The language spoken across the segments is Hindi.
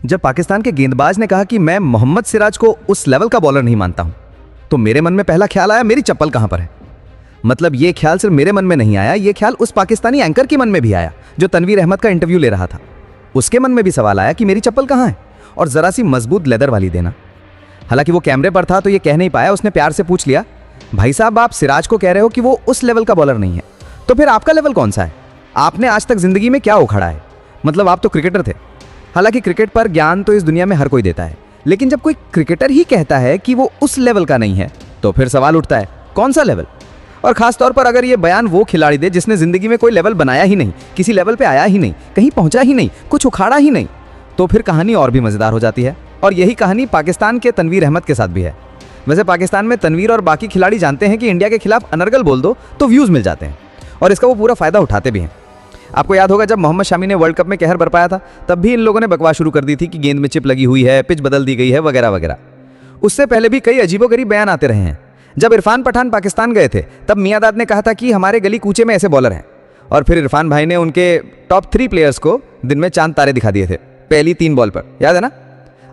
जब पाकिस्तान के गेंदबाज ने कहा कि मैं मोहम्मद सिराज को उस लेवल का बॉलर नहीं मानता हूं, तो मेरे मन में पहला ख्याल आया मेरी चप्पल कहां पर है। मतलब ये ख्याल सिर्फ मेरे मन में नहीं आया, ये ख्याल उस पाकिस्तानी एंकर के मन में भी आया जो तनवीर अहमद का इंटरव्यू ले रहा था। उसके मन में भी सवाल आया कि मेरी चप्पल कहां है, और जरा सी मजबूत लेदर वाली देना। हालांकि वो कैमरे पर था तो ये कह नहीं पाया। उसने प्यार से पूछ लिया, भाई साहब आप सिराज को कह रहे हो कि वो उस लेवल का बॉलर नहीं है, तो फिर आपका लेवल कौन सा है? आपने आज तक जिंदगी में क्या उखाड़ा है? मतलब आप तो क्रिकेटर थे। हालांकि क्रिकेट पर ज्ञान तो इस दुनिया में हर कोई देता है, लेकिन जब कोई क्रिकेटर ही कहता है कि वो उस लेवल का नहीं है, तो फिर सवाल उठता है कौन सा लेवल? और खास तौर पर अगर ये बयान वो खिलाड़ी दे जिसने जिंदगी में कोई लेवल बनाया ही नहीं, किसी लेवल पे आया ही नहीं, कहीं पहुंचा ही नहीं, कुछ उखाड़ा ही नहीं, तो फिर कहानी और भी मजेदार हो जाती है। और यही कहानी पाकिस्तान के तनवीर अहमद के साथ भी है। वैसे पाकिस्तान में तनवीर और बाकी खिलाड़ी जानते हैं कि इंडिया के खिलाफ अनर्गल बोल दो तो व्यूज मिल जाते हैं, और इसका वो पूरा फायदा उठाते भी हैं। आपको याद होगा जब मोहम्मद शामी ने वर्ल्ड कप में कहर बरपाया था, तब भी इन लोगों ने बकवास शुरू कर दी थी कि गेंद में चिप लगी हुई है, पिच बदल दी गई है, वगैरह वगैरह। उससे पहले भी कई अजीबोगरीब बयान आते रहे हैं। जब इरफान पठान पाकिस्तान गए थे तब मियांदाद ने कहा था कि हमारे गली कूचे में ऐसे बॉलर हैं, और फिर इरफान भाई ने उनके टॉप 3 प्लेयर्स को दिन में चांद तारे दिखा दिए थे पहली 3 बॉल पर, याद है ना?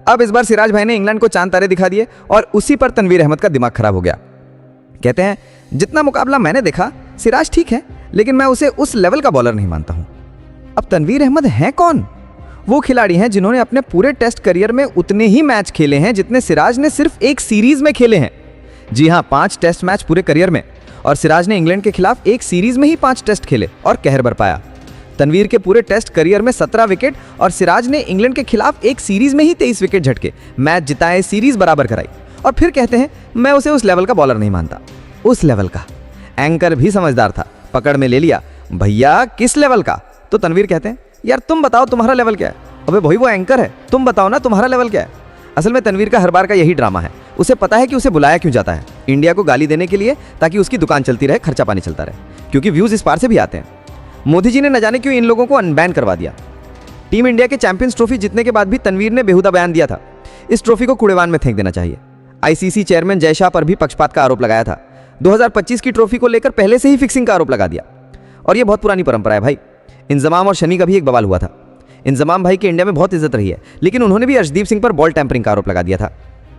अब इस बार सिराज भाई ने इंग्लैंड को चांद तारे दिखा दिए, और उसी पर तनवीर अहमद का दिमाग खराब हो गया। कहते हैं जितना मुकाबला मैंने देखा सिराज ठीक है, लेकिन मैं उसे उस लेवल का बॉलर नहीं मानता हूं। अब तनवीर अहमद हैं कौन? वो खिलाड़ी हैं जिन्होंने अपने पूरे टेस्ट करियर में उतने ही मैच खेले हैं जितने सिराज ने सिर्फ एक सीरीज में खेले हैं। जी हां, 5 टेस्ट मैच पूरे करियर में, और सिराज ने इंग्लैंड के खिलाफ एक सीरीज में ही 5 टेस्ट खेले और कहर बरपाया। तनवीर के पूरे टेस्ट करियर में 17 विकेट, और सिराज ने इंग्लैंड के खिलाफ एक सीरीज में ही 23 विकेट झटके, मैच जिताए, सीरीज बराबर कराई, और फिर कहते हैं मैं उसे उस लेवल का बॉलर नहीं मानता। उस लेवल का? एंकर भी समझदार था, पकड़ में ले लिया, भैया किस लेवल का? तो तनवीर कहते हैं यार तुम बताओ तुम्हारा लेवल क्या है? अबे भाई वो एंकर है, तुम बताओ ना तुम्हारा लेवल क्या है? असल में तनवीर का हर बार का यही ड्रामा है। उसे पता है कि उसे बुलाया क्यों जाता है, इंडिया को गाली देने के लिए, ताकि उसकी दुकान चलती रहे, खर्चा पानी चलता रहे, क्योंकि व्यूज इस पार से भी आते हैं। मोदी जी ने न जाने क्यों इन लोगों को अनबैन करवा दिया। टीम इंडिया के चैंपियंस ट्रॉफी जीतने के बाद भी तनवीर ने बेहुदा बयान दिया था। इस ट्रॉफी को कूड़ेवान में फेंक देना चाहिए। आईसीसी चेयरमैन जय शाह पर भी पक्षपात का आरोप लगाया था। 2025 की ट्रॉफी को लेकर पहले से ही फिक्सिंग का आरोप लगा दिया, और यह बहुत पुरानी परंपरा है भाई। इंजमाम और शनी का भी एक बवाल हुआ था। इंजमाम भाई की इंडिया में बहुत इज्जत रही है, लेकिन उन्होंने भी अर्शदीप सिंह पर बॉल टैंपरिंग का आरोप लगा दिया था।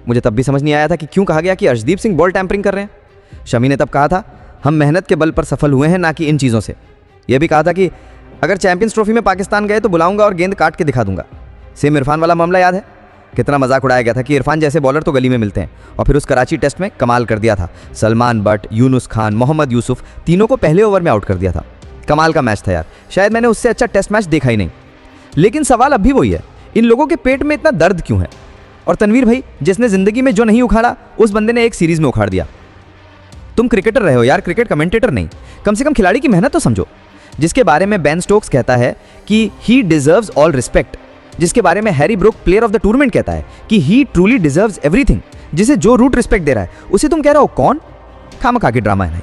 मुझे तब भी समझ नहीं आया था कि क्यों कहा गया कि अर्शदीप सिंह बॉल टैंपरिंग कर रहे हैं। शमी ने तब कहा था हम मेहनत के बल पर सफल हुए हैं, ना कि इन चीज़ों से। यह भी कहा था कि अगर चैंपियंस ट्रॉफी में पाकिस्तान गए तो बुलाऊंगा और गेंद काट के दिखा दूंगा। सेम इरफान वाला मामला याद है? कितना मजाक उड़ाया गया था कि इरफान जैसे बॉलर तो गली में मिलते हैं, और फिर उस कराची टेस्ट में कमाल कर दिया था। सलमान बट, यूनुस खान, मोहम्मद यूसुफ, तीनों को पहले ओवर में आउट कर दिया था। कमाल का मैच था यार, शायद मैंने उससे अच्छा टेस्ट मैच देखा ही नहीं। लेकिन सवाल अब भी वही है, इन लोगों के पेट में इतना दर्द क्यों है? और तनवीर भाई जिसने जिंदगी में जो नहीं उखाड़ा, उस बंदे ने एक सीरीज में उखाड़ दिया। तुम क्रिकेटर रहे हो यार, क्रिकेट कमेंटेटर नहीं। कम से कम खिलाड़ी की मेहनत तो समझो। जिसके बारे में बेन स्टोक्स कहता है कि ही डिजर्व्स ऑल रिस्पेक्ट, जिसके बारे में Harry Brook player of the tournament कहता है कि ही ट्रूली डिजर्व्स एवरीथिंग, जिसे जो रूट रिस्पेक्ट दे रहा है उसे तुम कह रहे हो कौन? खामखा के ड्रामा है भाई।